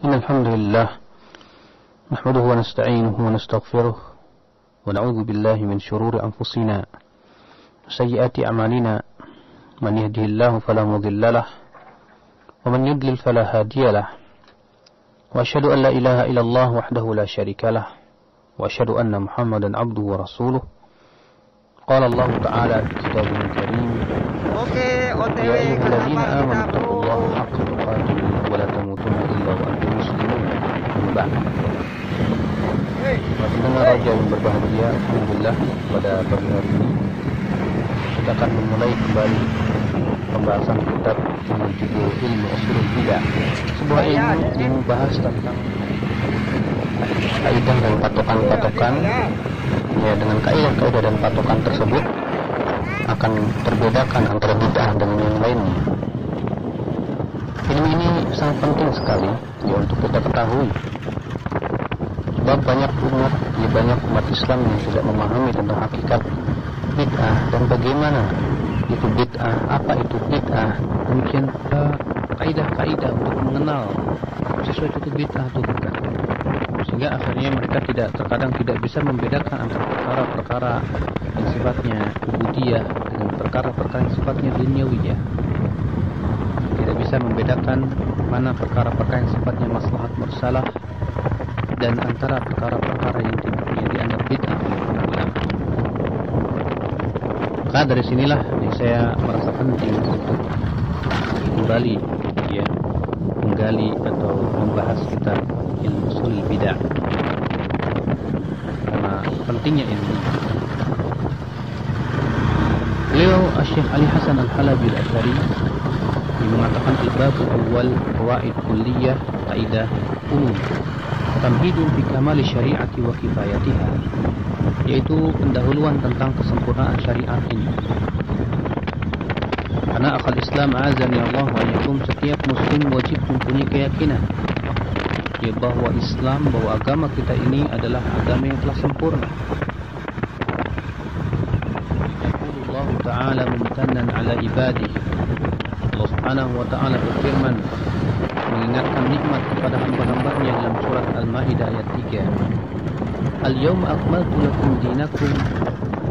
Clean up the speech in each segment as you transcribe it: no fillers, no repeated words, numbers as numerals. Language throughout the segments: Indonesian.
إن الحمد لله نحمده ونستعينه ونستغفره ونعوذ بالله من شرور أنفسنا وسيئات أعمالنا من يهده الله فلا مضل له ومن يضلل فلا هادي له وأشهد أن لا إله إلا الله وحده لا شريك له وأشهد أن محمدا عبده ورسوله قال الله تعالى في كتابه الكريم يا أيها الذين آمنوا اتقوا الله حق تقاته ولا تموتن إلا وأنتم مسلمون. Pendengar raja yang berbahagia, alhamdulillah pada pagi hari ini kita akan memulai kembali pembahasan kitab dengan judul Ilmu Ushulul Bidah, sebuah ilmu yang membahas tentang kaidah dan patokan-patokan. Ya, dengan kaidah-kaidah dan patokan tersebut akan terbedakan antara bid'ah dengan yang lainnya. Ilmu ini sangat penting sekali ya untuk kita ketahui. Sebab banyak umat Islam yang tidak memahami tentang hakikat bid'ah dan bagaimana itu bid'ah, apa itu bid'ah. Demikian kaidah-kaidah untuk mengenal sesuatu itu bid'ah atau bukan. Sehingga akhirnya mereka terkadang tidak bisa membedakan antara perkara-perkara yang sifatnya ubudiyah dengan perkara-perkara yang sifatnya duniawiyah. Tidak bisa membedakan mana perkara-perkara yang sifatnya maslahat mursalah dan antara perkara-perkara yang dianggap bid'ah oleh para ulama. Maka dari sinilah saya merasa penting untuk kembali menggali atau membahas kitab Ilmu Ushulul Bidah karena pentingnya ilmu. Beliau Syekh Ali Hasan Al-Halabi Al-Asy'ari mengatakan al-bab awal fawaid kulliyah kaidah umum tamhidun fi kamali syari'ati wa kifayatiha, yaitu pendahuluan tentang kesempurnaan syariat ini. Karena akal Islam azani Allah wa yakum, setiap muslim wajib mempunyai keyakinan bahwa Islam, bahwa agama kita ini adalah agama yang telah sempurna. Allah Ta'ala mumtanan ala ibadih. Allah Subhanahu wa Ta'ala berfirman mengingatkan nikmat kepada hamba-hambanya dalam surat Al-Maidah ayat 3. Al-yawma akmaltu lakum dinakum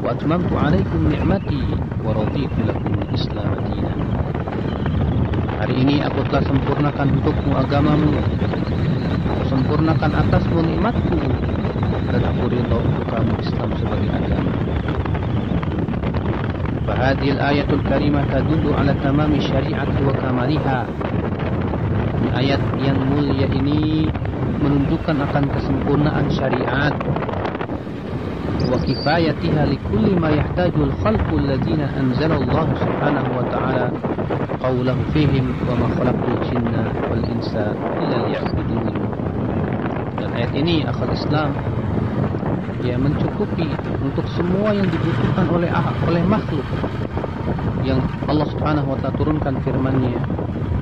wa atmamtu alaikum ni'mati wa raditu lakum al-Islam dinan. Hari ini aku telah sempurnakan untukmu agamamu, sempurnakan atasmu nikmatku, dan aku ridha untuk kamu Islam sebagai agama. Fahadhil ayatul karimah tadullu ala tamami syari'ati wa kamaliha. Ayat yang mulia ini menunjukkan akan kesempurnaan syariat wa kifayatiha likulli ma yahtaju al-khalqu alladhina anzala Allah subhanahu wa ta'ala qawlahu fihim wa ma khalaqtul jinna wal insa illa liya'budun. Dan ayat ini akal Islam mencukupi untuk semua yang dibutuhkan oleh makhluk yang Allah Subhanahu wa ta'ala turunkan firman-Nya,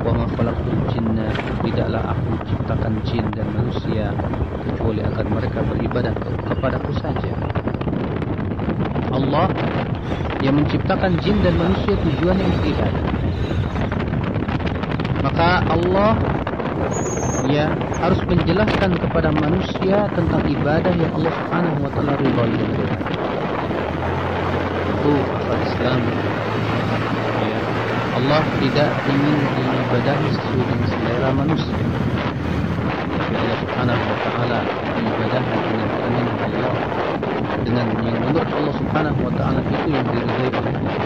wa ma khalaqtul jinna, tidaklah aku ciptakan jin dan manusia kecuali agar mereka beribadah kepadaku saja. Allah yang menciptakan jin dan manusia tujuannya untuk ibadah. Maka Allah harus menjelaskan kepada manusia tentang ibadah yang Allah Subhanahu wa ta'ala ridhai. Itu akal Islam. Allah tidak ingin diibadahi sesuai dengan selera manusia. Allah Subhanahu wa ta'ala diibadahi dengan keinginan Allah, dengan yang menurut Allah Subhanahu wa ta'ala itu yang diridhai oleh Allah,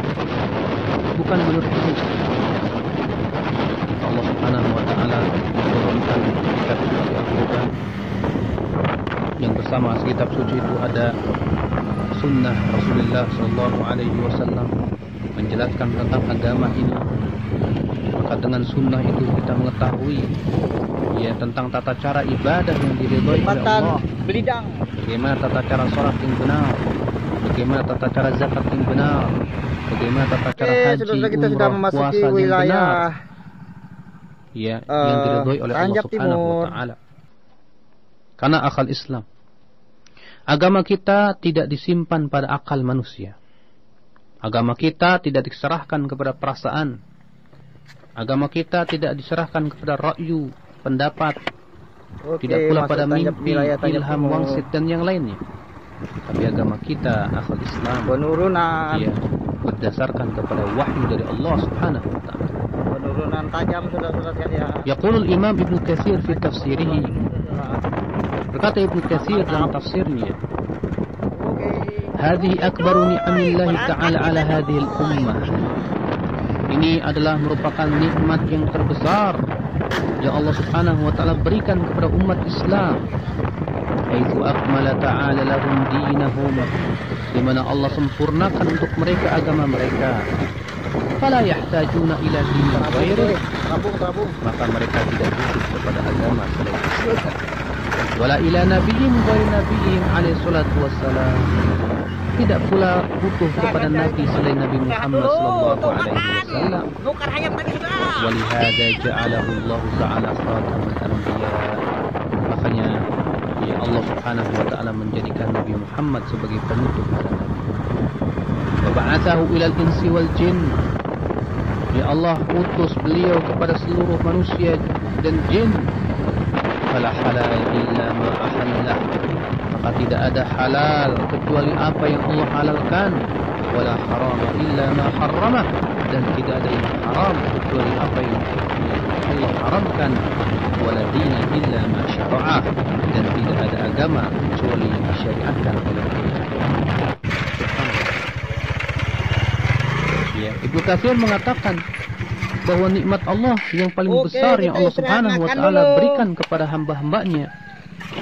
bukan menurut manusia. Allah Subhanahu wa ta'ala menurunkan kitab suci Al-Quran, yang bersama kitab suci itu ada sunnah Rasulullah sallallahu alaihi wasallam menjelaskan tentang agama ini. Maka dengan sunnah itu kita mengetahui tentang tata cara ibadah yang diridhai oleh Allah. Bagaimana tata cara salat yang benar, bagaimana tata cara zakat yang benar, bagaimana tata cara haji, umrah, puasa yang benar. Yang diridhai oleh Allah Subhanahu wa ta'ala. Karena akal Islam, agama kita tidak disimpan pada akal manusia. Agama kita tidak diserahkan kepada perasaan. Agama kita tidak diserahkan kepada ra'yu, pendapat tidak pula pada maksud mimpi, wilayah Tanjab ilham, Timur. wangsit dan yang lainnya. Tapi agama kita, akal Islam, Penurunan. ya, berdasarkan kepada wahyu dari Allah Subhanahu wa taala. Penurunan tajam saudara-saudara sekalian. Yaqulul Imam Ibnu Katsir fi tafsirihi. Berkata Ibnu Katsir dalam tafsirnya, "Hadhihi akbaru ni'amillahi ta'ala 'ala hadhil ummah." Ini adalah merupakan nikmat yang terbesar yang Allah Subhanahu wa taala berikan kepada umat Islam. Haitsu akmala ta'ala lahum dinahum, di mana Allah sempurnakan untuk mereka agama mereka. Fala yahtajuna ila dinin ghairi, maka mereka tidak butuh kepada agama selain Islam. Wala ila nabiyyin ghairi nabiyyin alaihi salatu wassalam, tidak pula butuh kepada nabi selain Nabi Muhammad sallallahu alaihi wasallam. Walihada ja'alahu Allah ta'ala khataman anbiya, makanya ya Allah Subhanahu wa taala menjadikan Nabi Muhammad sebagai penutup para nabi. Wa ba'athahu ilal insi wal jin, ya Allah utus beliau kepada seluruh manusia dan jin. Fala halal illa ma ahallah, maka tidak ada halal kecuali apa yang Allah halalkan. Wala haram illa ma harramah, dan tidak ada yang haram kecuali apa yang Allah haramkan. Wala dina illa ma syara'ah, dan tidak ada agama kecuali yang disyariatkan oleh Allah. Ya, Ibnu Katsir mengatakan bahwa nikmat Allah yang paling besar yang Allah Subhanahu wa taala berikan kepada hamba-hambanya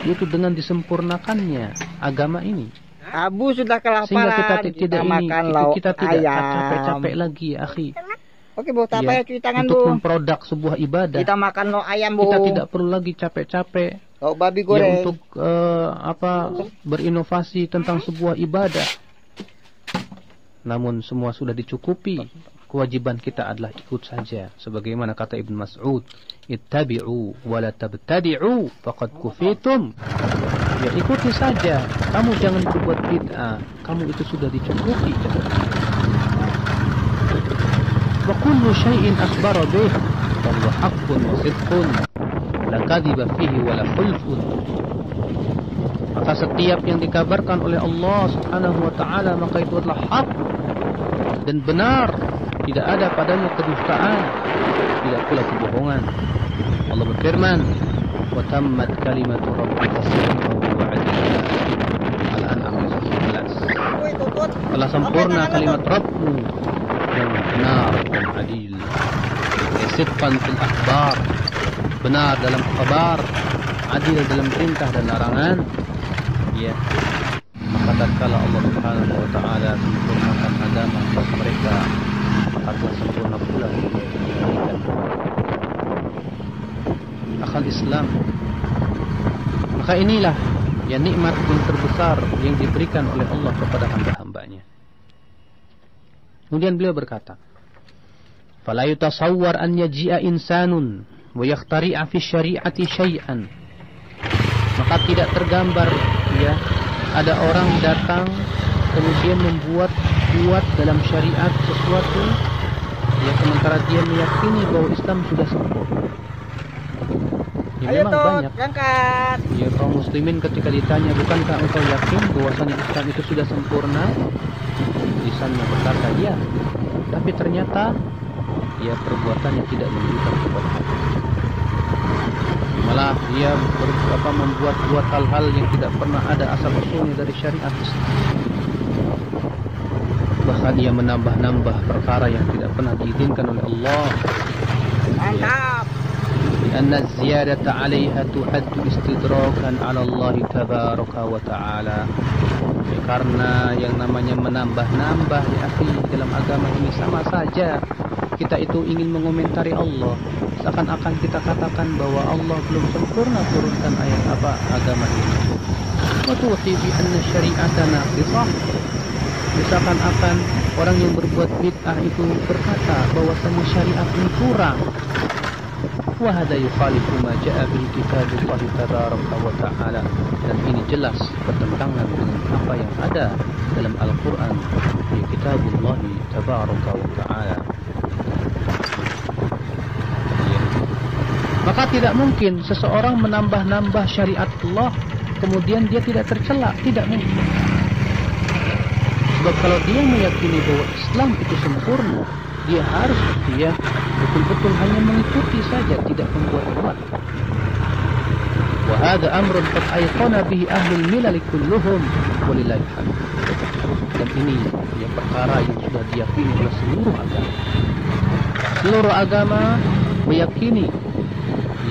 yaitu dengan disempurnakannya agama ini. Abu sudah kelaparan. Sehingga kita tidak kita tidak ayam. capek-capek lagi ya, akhi. Oke, Bu, apa ya, cuci tangan, untuk Bu. memproduk sebuah ibadah. Kita makan lo ayam, Bu. Kita tidak perlu lagi capek-capek. Oh, babi goreng. Ya, untuk berinovasi tentang sebuah ibadah. Namun semua sudah dicukupi. Kewajiban kita adalah ikut saja, sebagaimana kata Ibn Mas'ud, ittabi'u wa la tabtadi'u faqad kufitum. Ya, ikuti saja, kamu jangan berbuat bid'ah, kamu itu sudah dicukupi. Wa kullu syai'in akhbara bih fa huwa haqqun wa sidqun la kadhiba fihi wa la khulfun. Maka setiap yang dikabarkan oleh Allah Subhanahu wa taala maka itu adalah hak dan benar, tidak ada padanya kedustaan, tidak pula kebohongan. Allah berfirman, wa tammat kalimatu rabbika sidqan wa 'adlan. Al-An'am 11. Telah sempurna kalimat Rabbmu yang benar dan adil. Sidqan fil akhbar, benar dalam kabar, adil dalam perintah dan larangan. Ya, maka tatkala Allah Subhanahu wa taala sempurnakan agama bagi mereka, maka telah sempurna pula kebaikan akal Islam. Maka inilah ya nikmat yang terbesar yang diberikan oleh Allah kepada hamba-hambanya. Kemudian beliau berkata, "Fala yutasawwar an yaji'a insanun wa yakhtari'a fi syari'ati syai'an." Maka tidak tergambar ya ada orang datang kemudian membuat dalam syariat sesuatu ya sementara dia meyakini bahwa Islam sudah sempurna. Ya, memang banyak. Ya, kaum muslimin ketika ditanya, bukankah engkau yakin bahwasanya Islam itu sudah sempurna? Lisannya berkata ya, tapi ternyata ya perbuatannya tidak menunjukkan kepada hati. Malah dia membuat hal-hal yang tidak pernah ada asal usulnya dari syariat Islam. Bahkan dia menambah-nambah perkara yang tidak pernah diizinkan oleh Allah. Mantap. Karena ziyadata 'alaiha tuhaddu istidrakan 'ala Allah tabaraka wa ta'ala. Karena yang namanya menambah-nambah ya akhi dalam agama ini sama saja kita itu ingin mengomentari Allah. Seakan-akan kita katakan bahwa Allah belum sempurna turunkan ayat agama ini. Wa tu'ti bi anna syari'ata naqisah. Seakan-akan orang yang berbuat bid'ah itu berkata bahwasanya syariat ini kurang. Wa hadza yukhalifu ma jaa bil kitabullah tabaraka wa ta'ala, dan ini jelas bertentangan dengan apa yang ada dalam Al-Qur'an di kitabullah tabaraka wa ta'ala. Maka tidak mungkin seseorang menambah-nambah syariat Allah kemudian dia tidak tercela, tidak mungkin. Sebab kalau dia meyakini bahwa Islam itu sempurna, dia harus betul-betul hanya mengikuti saja, tidak membuat-buat. Wa hadza amrun qad ayqana bihi ahlul milal kulluhum walillahi hamd. Dan ini perkara yang sudah diyakini oleh seluruh agama. Seluruh agama meyakini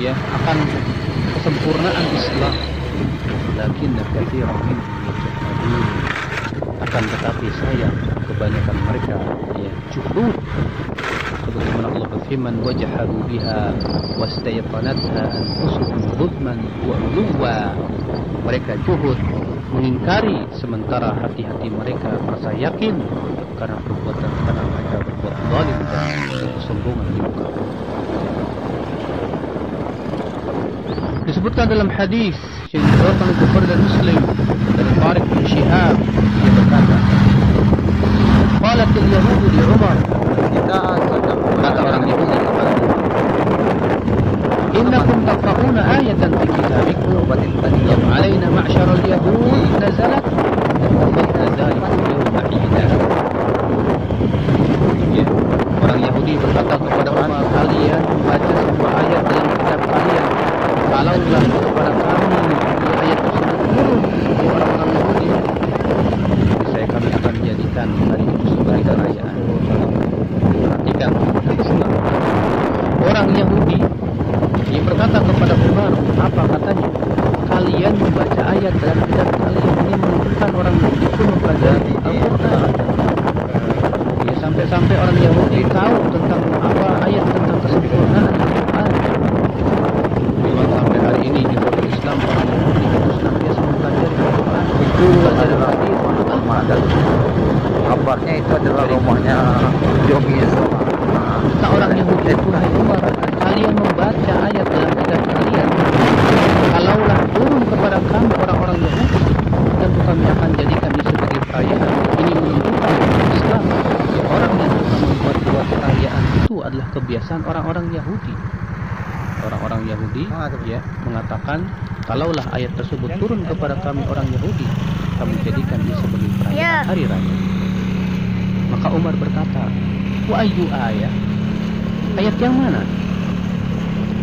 akan kesempurnaan Islam. Lakinna katsiran minhum yajhadun. Akan tetapi sayang kebanyakan mereka juhud. Sebagaimana Allah berfirman, wajhadu biha wastayqanatha anfusuhum zulman wa uluwa. Mereka juhud, mengingkari, sementara hati-hati mereka merasa yakin karena mereka berbuat zalim dan kesombongan di muka. Disebutkan dalam hadis yang diriwayatkan oleh Bukhari dan Muslim dari Tariq bin Shihab, dia berkata, qalat al-yahud li Umar, kata orang Yahudi kepada Umar, innakum taqra'una ayatan fi kitabikum wa tilqadiyam alaina ma'syara al-yahud nazalat wa dzalika yawma 'ida. Orang Yahudi berkata kepada Umar, kalian membaca sebuah ayat dalam kitab kalian, kalaulah kepada kami ayat tersebut turun dari orang-orang Yahudi, kami akan jadikan hari itu sebagai kerajaan. Perhatikan, orang Yahudi yang berkata kepada Umar, apa katanya? Kalian membaca ayat dalam kitab kalian, ini menunjukkan orang Yahudi itu membaca Al-Quran. Sampai-sampai orang Yahudi tahu tentang apa ayat tentang kesempurnaan Al-Quran. Memang sampai hari ini di kota Islam orang Yahudi itu senantiasa mempelajari Al-Quran. Itu belajar hadis, dan kabarnya itu adalah rumahnya Jomi. Kata orang Yahudi, wahai Umar, kalian membaca ayat dalam kitab kalian, kalaulah turun kepada kami orang-orang Yahudi, tentu kami akan jadikan ini sebagai perayaan. Ini menunjukkan Islam. Orang yang membuat perayaan itu adalah kebiasaan orang-orang Yahudi. Orang-orang Yahudi mengatakan, kalaulah ayat tersebut turun kepada kami orang Yahudi, kami jadikan dia sebagai perayaan hari raya. Maka Umar berkata, wa ayyu ayat? Ayat yang mana?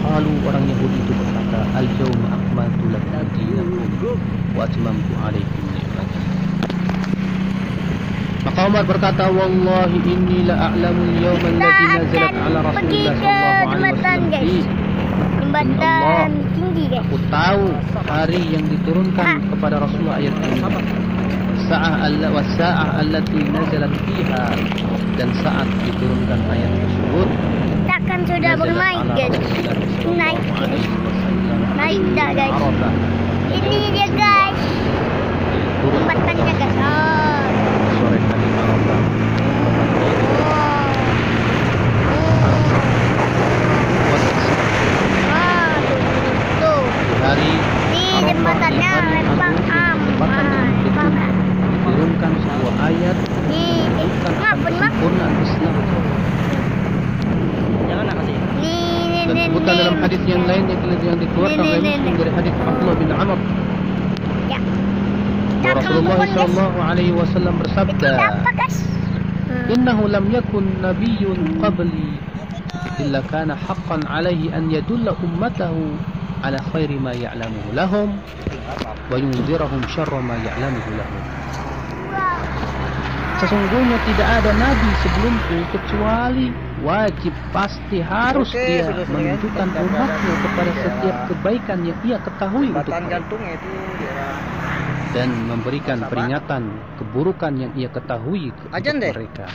Kalau orang Yahudi itu berkata, al-yawma akmaltu lakum dinakum wa atmamtu alaikum ni'mati. Maka Umar berkata, wallahi inni la a'lamu al-yawma alladhi nazalat ala Rasulillah sallallahu alaihi wasallam. Allah, aku tahu hari yang diturunkan kepada Rasulullah ayat ini. Sa'ah allati nazalat fiha, dan saat diturunkan ayat tersebut. Kita kan sudah bermain guys. Naik dah guys. Ini dia guys. Tempatnya guys. Sore hari Arafah. Hari jembatannya lempang diturunkan sebuah ayat tentang kesempurnaan Islam. Dan disebutkan dalam hadis yang lain yang dikeluarkan oleh Muslim dari hadis Abdullah bin Amr. Rasulullah sallallahu alaihi wasallam bersabda, "Innahu lam yakun nabiyyun qabli illa kana haqqan alaihi an yadulla ummatahu ala khairi ma ya'lamuhu lahum wa yunzirahum syarra ma ya'lamuhu lahum." Sesungguhnya tidak ada nabi sebelumku kecuali wajib pasti harus dia menunjukkan umatnya kepada setiap kebaikan yang ia ketahui untuk mereka, dan memberikan peringatan keburukan yang ia ketahui untuk mereka.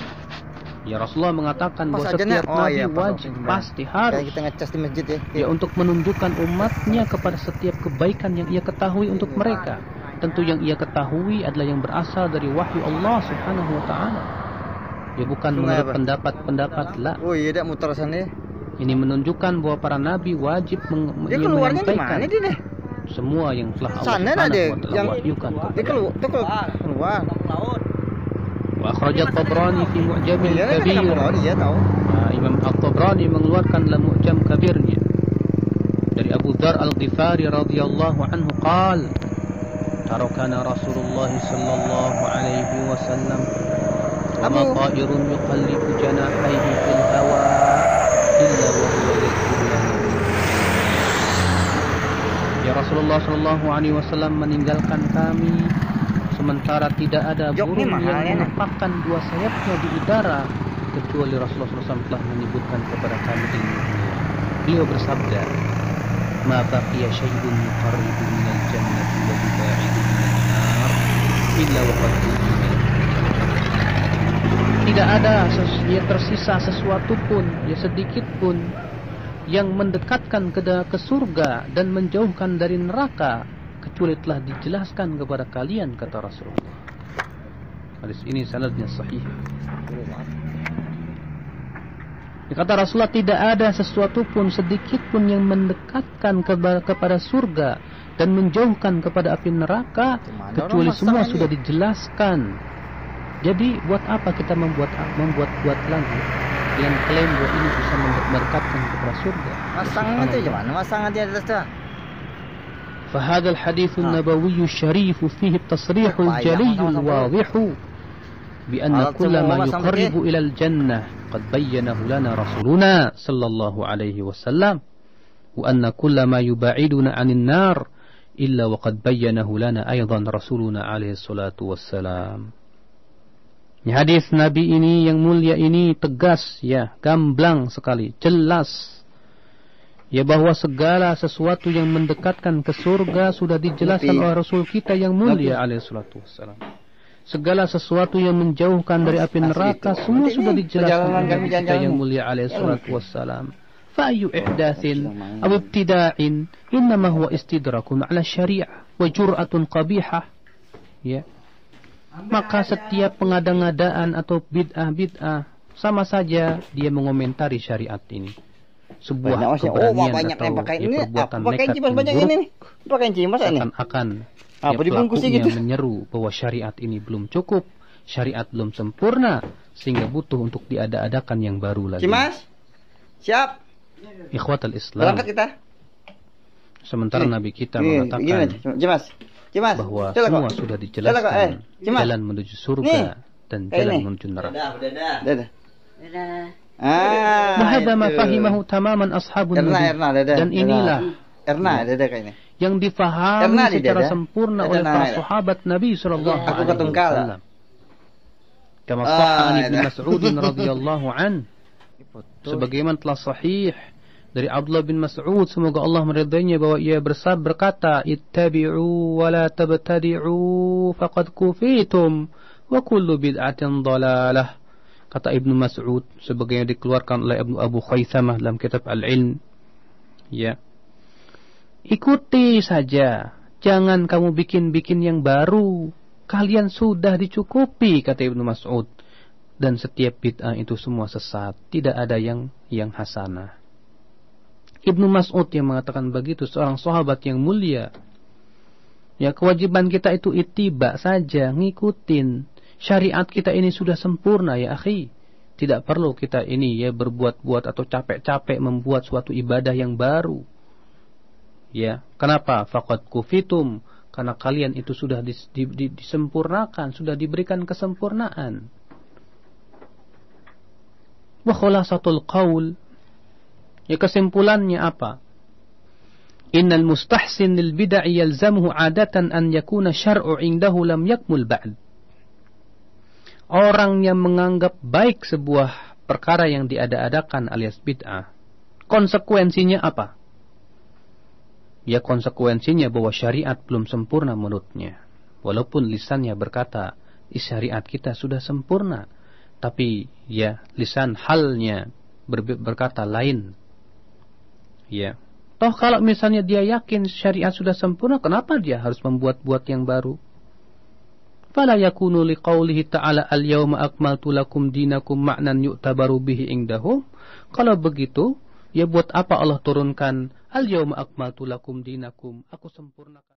Ya, Rasulullah mengatakan bahwa setiap nabi wajib pasti harus kita ngecas di masjid ya untuk menunjukkan umatnya kepada setiap kebaikan yang ia ketahui untuk mereka. Tentu yang ia ketahui adalah yang berasal dari wahyu Allah Subhanahu wa taala. Ya, bukan menurut pendapat-pendapat lah. Oh iya, dak muter sana. Ini menunjukkan bahwa para nabi wajib menyampaikan semua yang telah Allah Subhanahu wa taala wahyukan. Dia keluar. Wa akhrajat Tabrani fi Mu'jamil Kabir. Ya, tahu. Imam At-Tabrani mengeluarkan dalam Mu'jam Kabirnya dari Abu Dzar Al-Ghifari radhiyallahu anhu qala tarakana Rasulullah sallallahu alaihi wasallam wa ma ta'irun yuqallibu janahaihi fil hawa illa wa huwa yaqulu ya Rasulullah sallallahu alaihi wasallam meninggalkan kami sementara tidak ada burung yang mengepakkan dua sayapnya di udara kecuali Rasulullah SAW telah menyebutkan kepada kami ini. Beliau bersabda, "Ma baqiya syai'un yuqarribu minal jannati wa yubaidu minan nar illa wa qad wujida." Tidak ada yang tersisa sesuatu pun, ya sedikit pun yang mendekatkan ke surga dan menjauhkan dari neraka kecuali telah dijelaskan kepada kalian, kata Rasulullah. Hadis ini sanadnya sahih. Kata Rasulullah, tidak ada sesuatu pun sedikit pun yang mendekatkan kepada surga dan menjauhkan kepada api neraka kecuali semua sudah dijelaskan. Jadi buat apa kita membuat lagi dengan klaim bahwa ini bisa mendekatkan kepada surga? Masangnya itu gimana? Masangnya di atas tuh. فهذا الحديث النبوي الشريف فيه التصريح الجلي الواضح بأن كل ما يقرب إلى الجنة قد بينه لنا رسولنا صلى الله عليه وسلم وأن كل ما يبعدنا عن النار إلا وقد بينه لنا أيضا رسولنا عليه الصلاة والسلام. Hadis Nabi ini yang mulia ini tegas, ya, gamblang sekali, jelas, ya, bahwa segala sesuatu yang mendekatkan ke surga sudah dijelaskan oleh Rasul kita yang mulia alaihi salatu wassalam. Segala sesuatu yang menjauhkan dari api neraka semua sudah dijelaskan oleh Nabi kita yang mulia alaihi salatu wassalam. Fa ayu ihdatsin aw ibtida'in innama huwa istidrakun 'ala syari'ah wa jur'atun qabihah. Ya. Maka setiap pengada-ngadaan atau bid'ah sama saja dia mengomentari syariat ini. Sebuah keberanian atau perbuatan nekat yang buruk akan pelakunya menyeru bahwa syariat ini belum cukup, syariat belum sempurna, sehingga butuh untuk diada-adakan yang baru lagi. Cimas, siap. Ikhwatal Islam. Berangkat kita. Sementara Nabi kita mengatakan bahwa semua sudah dijelaskan jalan menuju surga dan jalan menuju neraka. Wahada ma fahimahu tamaman ashabun Nabi. Dan inilah yang difahami secara sempurna oleh para sahabat Nabi sallallahu alaihi wasallam. Kama sahha an Ibnu Mas'ud radhiyallahu an, sebagaimana telah sahih dari Abdullah bin Mas'ud, semoga Allah meridainya, bahwa ia berkata, ittabi'u wa la tabtadi'u faqad kufitum wa kullu bid'atin dhalalah. Kata Ibnu Mas'ud, sebagaimana dikeluarkan oleh Abu Khaythamah dalam kitab Al-Ilm, ya, ikuti saja, jangan kamu bikin-bikin yang baru, kalian sudah dicukupi, kata Ibnu Mas'ud, dan setiap bid'ah itu semua sesat, tidak ada yang hasanah. Ibnu Mas'ud yang mengatakan begitu, seorang sahabat yang mulia. Ya, kewajiban kita itu ittiba saja, ngikutin. Syariat kita ini sudah sempurna, ya akhi. Tidak perlu kita ini ya berbuat-buat atau capek-capek membuat suatu ibadah yang baru. Ya, kenapa? Faqad kufitum, karena kalian itu sudah disempurnakan, sudah diberikan kesempurnaan. Wa khulasatul qaul, ya, kesimpulannya apa? Innal mustahsin lil bid'ah yalzamuhu 'adatan an yakuna syar'u 'indahu lam yakmul ba'd. Orang yang menganggap baik sebuah perkara yang diada-adakan alias bid'ah, konsekuensinya apa? Ya, konsekuensinya bahwa syariat belum sempurna menurutnya. Walaupun lisannya berkata, syariat kita sudah sempurna, tapi ya lisan halnya berkata lain. Ya, toh kalau misalnya dia yakin syariat sudah sempurna, kenapa dia harus membuat-buat yang baru? Fala yakunu liqaulihi ta'ala al-yawma akmaltu lakum dinakum ma'nan yu'tabaru bihi indahum. Kalau begitu, ya buat apa Allah turunkan al-yawma akmaltu lakum dinakum, aku sempurnakan